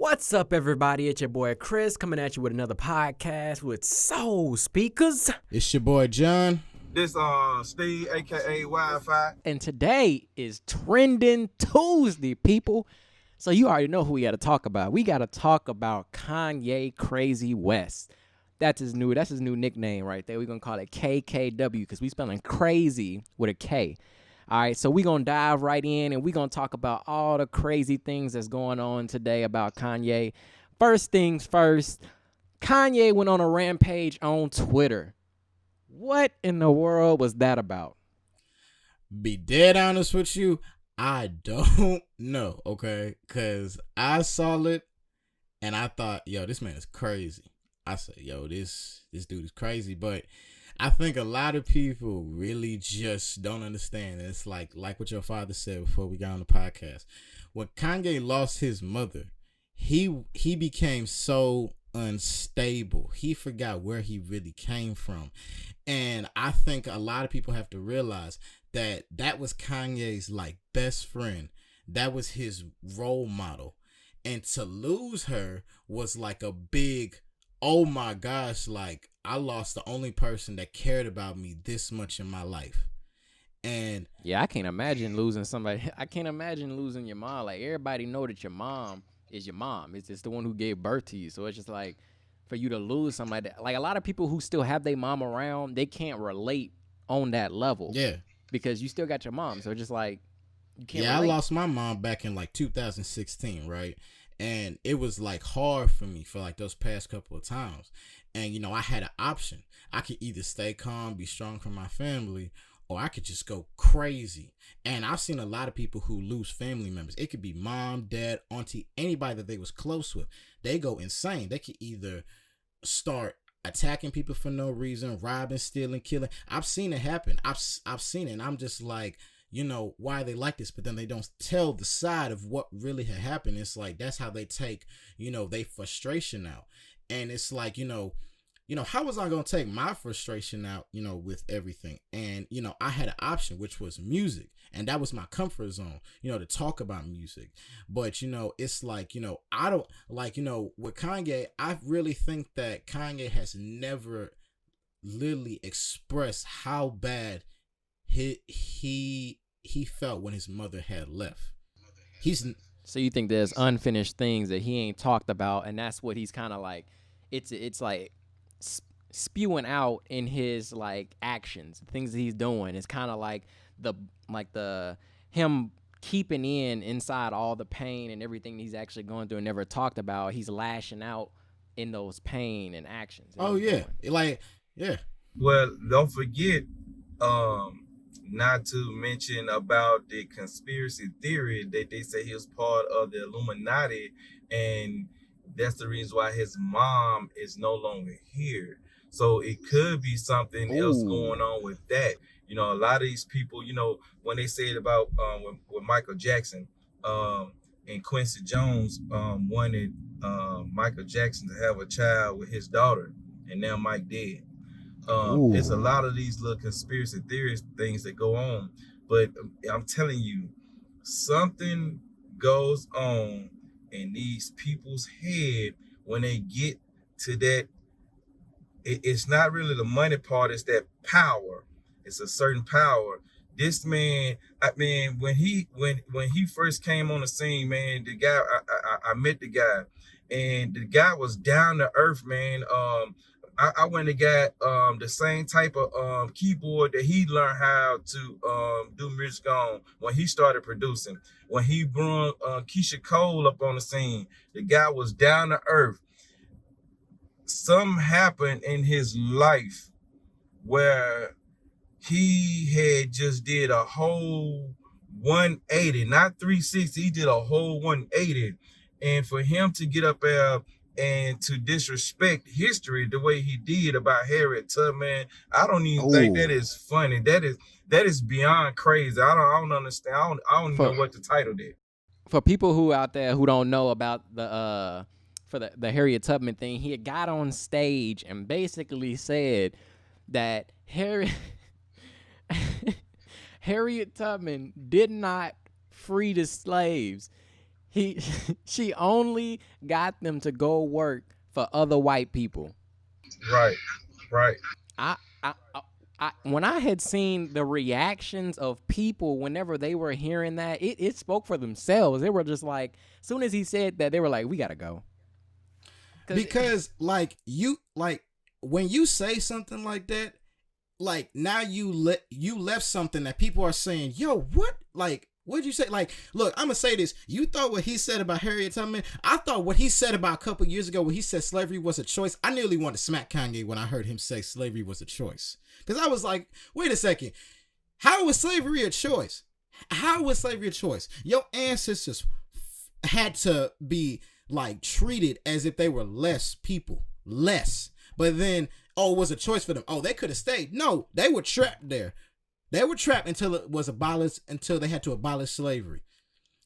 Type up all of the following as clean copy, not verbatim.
What's up, everybody? It's your boy Chris coming at you with another podcast with Soul Speakers. It's your boy John. This Steve, aka Wi-Fi. And today is Trending Tuesday, people. So you already know who we got to talk about. We got to talk about Kanye Krazy West. That's his new nickname right there. We're going to call it KKW because we spelling crazy with a K. All right, so we're going to dive right in, and we're going to talk about all the crazy things that's going on today about Kanye. First things first, Kanye went on a rampage on Twitter. What in the world was that about? Be dead honest with you, I don't know, okay? Because I saw it, and I thought, yo, this man is crazy. I said, yo, this dude is crazy, but I think a lot of people really just don't understand. It's like what your father said before we got on the podcast. When Kanye lost his mother, he became so unstable. He forgot where he really came from. And I think a lot of people have to realize that was Kanye's like best friend. That was his role model. And to lose her was like a big, oh my gosh, like I lost the only person that cared about me this much in my life. And yeah, I can't imagine losing somebody. I can't imagine losing your mom. Like, everybody know that your mom is your mom. It's just the one who gave birth to you. So it's just like, for you to lose somebody like a lot of people who still have their mom around, they can't relate on that level. Yeah. Because you still got your mom. So it's just like, you can't relate. I lost my mom back in like 2016, right? And it was like hard for me for like those past couple of times. And, you know, I had an option. I could either stay calm, be strong for my family, or I could just go crazy. And I've seen a lot of people who lose family members. It could be mom, dad, auntie, anybody that they was close with. They go insane. They could either start attacking people for no reason, robbing, stealing, killing. I've seen it happen. I've seen it. And I'm just like, you know, why are they like this? But then they don't tell the side of what really had happened. It's like, that's how they take, you know, they frustration out. And it's like, you know, how was I going to take my frustration out, you know, with everything? And, you know, I had an option, which was music. And that was my comfort zone, you know, to talk about music. But, you know, it's like, you know, I don't like, you know, with Kanye, I really think that Kanye has never literally expressed how bad he felt when his mother had left. So you think there's unfinished things that he ain't talked about, and that's what he's kind of like, it's like spewing out in his like actions, things that he's doing. It's kind of like the him keeping inside all the pain and everything he's actually going through and never talked about. He's lashing out in those pain and actions. Oh yeah, like yeah. Well, don't forget, not to mention about the conspiracy theory that they say he was part of the Illuminati, and that's the reason why his mom is no longer here. So it could be something else going on with that. You know, a lot of these people, you know, when they say it about with Michael Jackson and Quincy Jones wanted Michael Jackson to have a child with his daughter, and now Mike dead. It's a lot of these little conspiracy theories things that go on, but I'm telling you, something goes on in these people's head when they get to that. It's not really the money part, it's that power. It's a certain power. This man, I mean, when he first came on the scene, man, the guy, I met the guy, and the guy was down to earth, man. I went and got the same type of keyboard that he learned how to do music on when he started producing. When he brought Keisha Cole up on the scene, the guy was down to earth. Something happened in his life where he had just did a whole 180, not 360. He did a whole 180. And for him to get up there and to disrespect history the way he did about Harriet Tubman, I don't even think that is funny. That is beyond crazy. I don't understand. I don't know what the title did. For people who out there who don't know about the Harriet Tubman thing, he had got on stage and basically said that Harriet Tubman did not free the slaves. he she only got them to go work for other white people. Right. Right. I, I, when I had seen the reactions of people whenever they were hearing that, it spoke for themselves. They were just like, as soon as he said that, they were like, we gotta go. Because like you like when you say something like that, like now you left something that people are saying, yo, what? Like, what'd you say? Like, look, I'm gonna say this. You thought what he said about Harriet Tubman, I thought what he said about a couple years ago when he said slavery was a choice. I nearly wanted to smack Kanye when I heard him say slavery was a choice. Because I was like, wait a second. How was slavery a choice? How was slavery a choice? Your ancestors had to be like treated as if they were less people. Less. But then, oh, it was a choice for them. Oh, they could have stayed. No, they were trapped there. They were trapped until it was abolished, until they had to abolish slavery.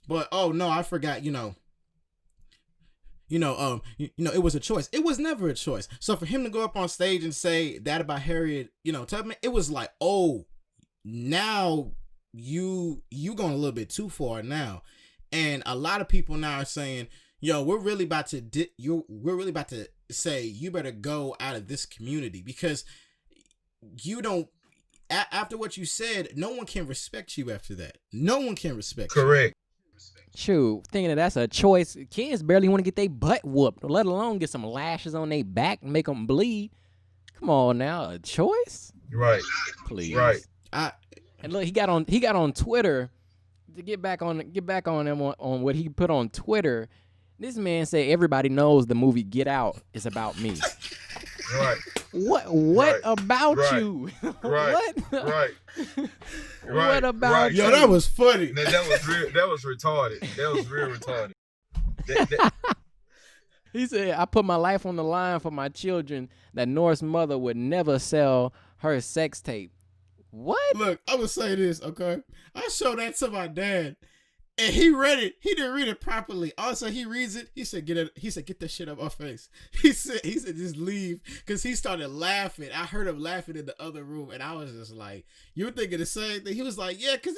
But oh no, I forgot, it was a choice. It was never a choice. So for him to go up on stage and say that about Harriet, Tubman, it was like, oh, now you going a little bit too far now. And a lot of people now are saying, yo, we're really about to say you better go out of this community because you don't. After what you said, no one can respect you after that. No one can respect you. Correct. Shoot, thinking that that's a choice. Kids barely want to get their butt whooped, let alone get some lashes on their back and make them bleed. Come on now, a choice? Right. Please. Right. And look, he got on Twitter to get back on him on what he put on Twitter. This man said everybody knows the movie Get Out is about me. Right. What Right. about Right. you? Right. What? Right. What about Right. you? Yo, that was funny. That was real. That was retarded. That was real retarded. That- He said, I put my life on the line for my children that North's mother would never sell her sex tape. What? Look, I'm gonna say this, okay? I showed that to my dad, and he read it. He didn't read it properly. Also, he reads it. He said, "Get it." He said, "Get that shit up my face." He said, "Just leave," because he started laughing. I heard him laughing in the other room, and I was just like, "You're thinking the same thing?" He was like, "Yeah, because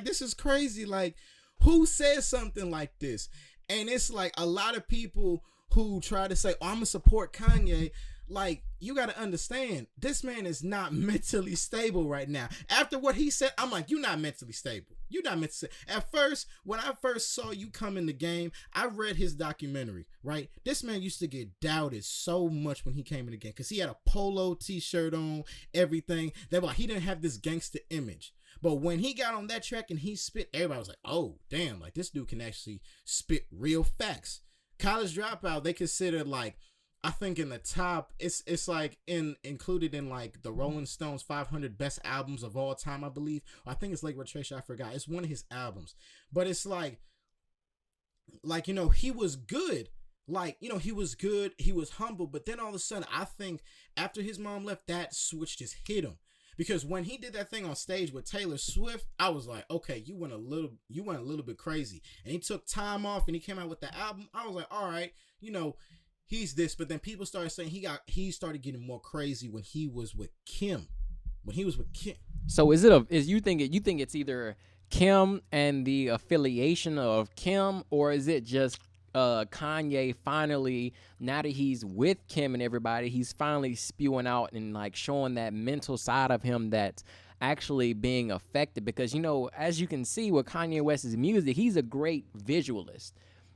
this is crazy. Like, who says something like this?" And it's like a lot of people who try to say, "Oh, I'm gonna support Kanye." Like, you got to understand, this man is not mentally stable right now. After what he said, I'm like, you're not mentally stable. You're not mentally stable. At first, when I first saw you come in the game, I read his documentary, right? This man used to get doubted so much when he came in the game because he had a polo t-shirt on, everything. They were like, he didn't have this gangster image. But when he got on that track and he spit, everybody was like, oh, damn, like this dude can actually spit real facts. College Dropout, they consider like, I think in the top, it's like included in like the Rolling Stones 500 best albums of all time, I believe. I think it's Lake Trace, I forgot. It's one of his albums. But it's like, he was good. He was good. He was humble. But then all of a sudden, I think after his mom left, that switch just hit him. Because when he did that thing on stage with Taylor Swift, I was like, okay, you went a little bit crazy. And he took time off and he came out with the album. I was like, all right, he's this. But then people started saying he started getting more crazy when he was with Kim. So you think it's either Kim and the affiliation of Kim, or is it just Kanye finally, now that he's with Kim and everybody, he's finally spewing out and like showing that mental side of him that's actually being affected? Because as you can see with Kanye West's music, he's a great visualist.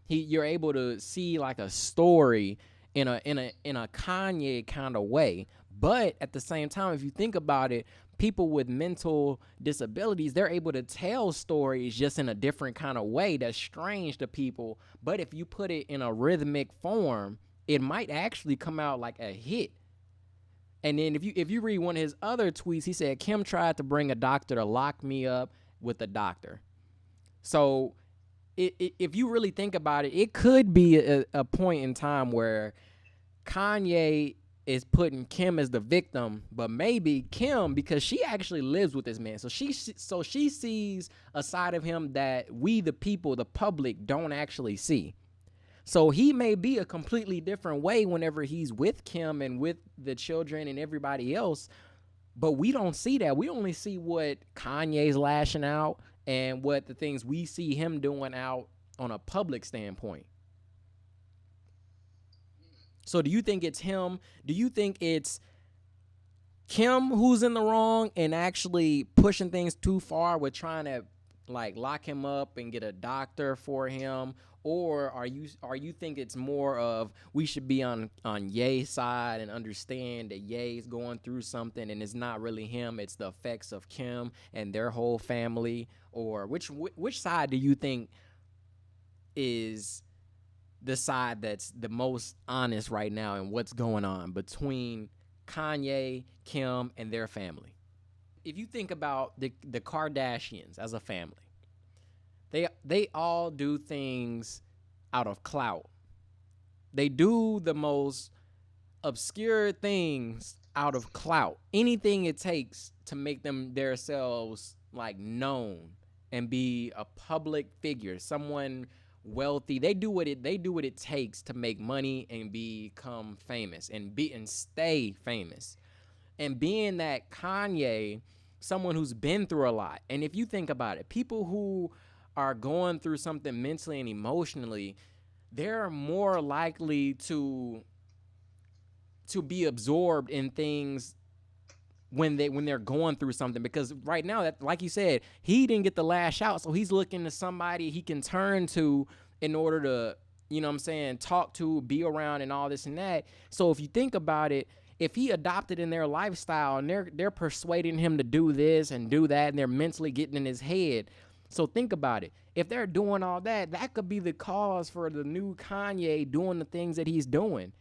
You're able to see like a story in a Kanye kind of way. But at the same time, if you think about it, people with mental disabilities, they're able to tell stories just in a different kind of way that's strange to people. But if you put it in a rhythmic form, it might actually come out like a hit. And then if you read one of his other tweets, he said, Kim tried to bring a doctor to lock me up with a doctor. So if you really think about it, it could be a point in time where Kanye is putting Kim as the victim, but maybe Kim, because she actually lives with this man, so she sees a side of him that we, the people, the public, don't actually see. So he may be a completely different way whenever he's with Kim and with the children and everybody else, but we don't see that. We only see what Kanye's lashing out and what the things we see him doing out on a public standpoint. So do you think it's him? Do you think it's Kim who's in the wrong and actually pushing things too far with trying to like lock him up and get a doctor for him? Or are you think it's more of we should be on Ye's side and understand that Ye's going through something and it's not really him, it's the effects of Kim and their whole family? Or which side do you think is the side that's the most honest right now in what's going on between Kanye, Kim, and their family? If you think about the Kardashians as a family, they all do things out of clout. They do the most obscure things out of clout. Anything it takes to make them themselves like known and be a public figure, someone wealthy. They do what it takes to make money and become famous and stay famous. And being that Kanye, someone who's been through a lot, and if you think about it, people who are going through something mentally and emotionally, they're more likely to be absorbed in things when they're going through something, because right now, that, like you said, he didn't get the last shout, so he's looking to somebody he can turn to in order to, you know what I'm saying, talk to, be around, and all this and that. So if you think about it, if he adopted in their lifestyle and they're persuading him to do this and do that, and they're mentally getting in his head. So think about it. If they're doing all that, that could be the cause for the new Kanye doing the things that he's doing.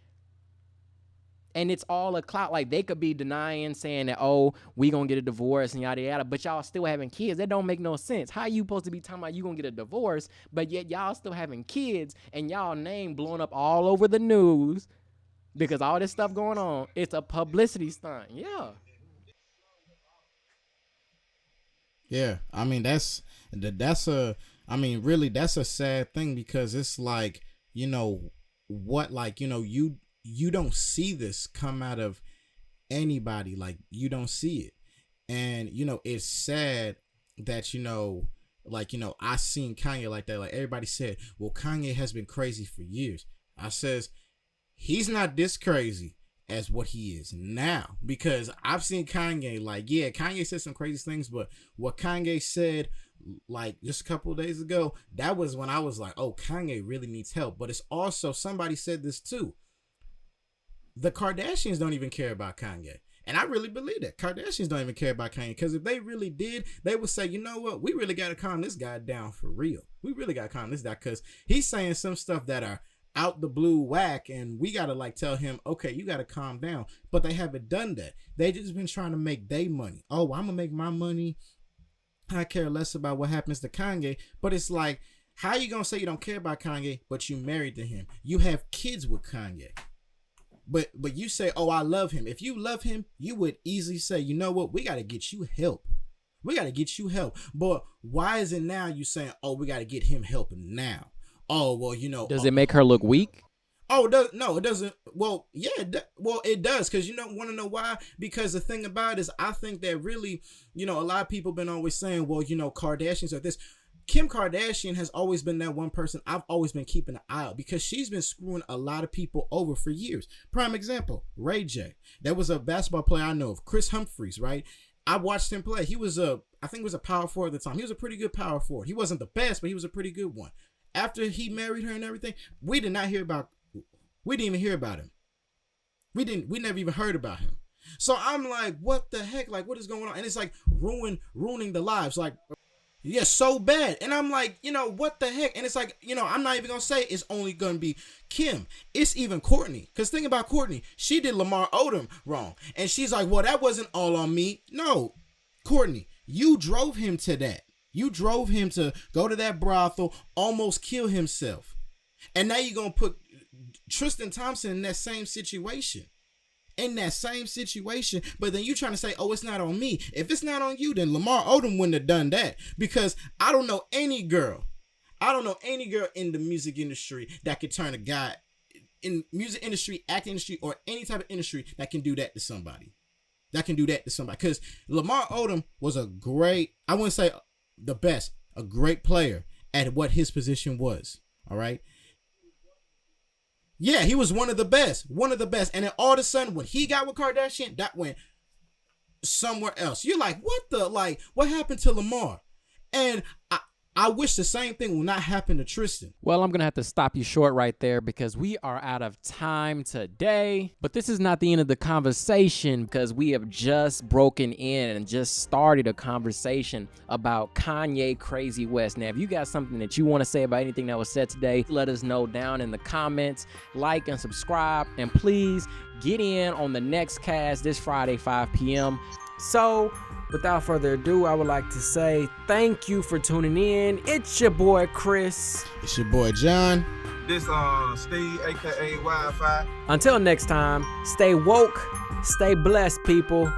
And it's all a clout. Like, they could be denying, saying that, oh, we gonna get a divorce and yada yada, but y'all still having kids. That don't make no sense. How you supposed to be talking about you gonna get a divorce, but yet y'all still having kids and y'all name blowing up all over the news because all this stuff going on? It's a publicity stunt. Yeah. Yeah, I mean really that's a sad thing, because it's like, you don't see this come out of anybody. Like, you don't see it. And it's sad that I seen Kanye like that. Like, everybody said, well, Kanye has been crazy for years. I says he's not this crazy as what he is now, because I've seen Kanye, like, yeah, Kanye said some crazy things, but what Kanye said like just a couple of days ago, that was when I was like, oh, Kanye really needs help. But it's also, somebody said this too, the Kardashians don't even care about Kanye. And I really believe that. Kardashians don't even care about Kanye, because if they really did, they would say, you know what, we really got to calm this guy down for real. We really got to calm this guy, because he's saying some stuff that are out the blue whack, and we got to like tell him, okay, you got to calm down. But they haven't done that. They just been trying to make their money. Oh, I'm going to make my money. I care less about what happens to Kanye. But it's like, how you going to say you don't care about Kanye, but you married to him? You have kids with Kanye. But you say, oh, I love him. If you love him, you would easily say, you know what, we got to get you help. We got to get you help. But why is it now you saying, oh, we got to get him help now? Oh, well, Does it make her look weak? Oh, no, it doesn't. Well, yeah, it does. Because you don't want to know why? Because the thing about it is, I think that really, a lot of people been always saying, well, Kardashians are this. Kim Kardashian has always been that one person I've always been keeping an eye out, because she's been screwing a lot of people over for years. Prime example, Ray J. There was a basketball player I know of, Chris Humphries, right? I watched him play. He was I think he was a power forward at the time. He was a pretty good power forward. He wasn't the best, but he was a pretty good one. After he married her and everything, we didn't even hear about him. We never even heard about him. So I'm like, what the heck? Like, what is going on? And it's like ruining the lives. Like, yeah, so bad. And I'm like, what the heck? And it's like, I'm not even going to say it's only going to be Kim. It's even Courtney. Because think about Courtney. She did Lamar Odom wrong. And she's like, well, that wasn't all on me. No, Courtney, you drove him to that. You drove him to go to that brothel, almost kill himself. And now you're going to put Tristan Thompson in that same situation. But then you trying to say, oh, it's not on me. If it's not on you, then Lamar Odom wouldn't have done that. Because I don't know any girl in the music industry that could turn a guy in music industry, acting industry, or any type of industry that can do that to somebody. Because Lamar Odom was I wouldn't say the best, a great player. at what his position was. All right. Yeah, he was one of the best. And then all of a sudden, when he got with Kardashian, that went somewhere else. You're like, what happened to Lamar? And I wish the same thing will not happen to Tristan. Well, I'm going to have to stop you short right there because we are out of time today. But this is not the end of the conversation because we have just broken in and just started a conversation about Kanye Krazy West. Now, if you got something that you want to say about anything that was said today, let us know down in the comments. Like and subscribe. And please get in on the next cast this Friday, 5 p.m. So, without further ado, I would like to say thank you for tuning in. It's your boy, Chris. It's your boy, John. This Steve, aka Wi-Fi. Until next time, stay woke, stay blessed, people.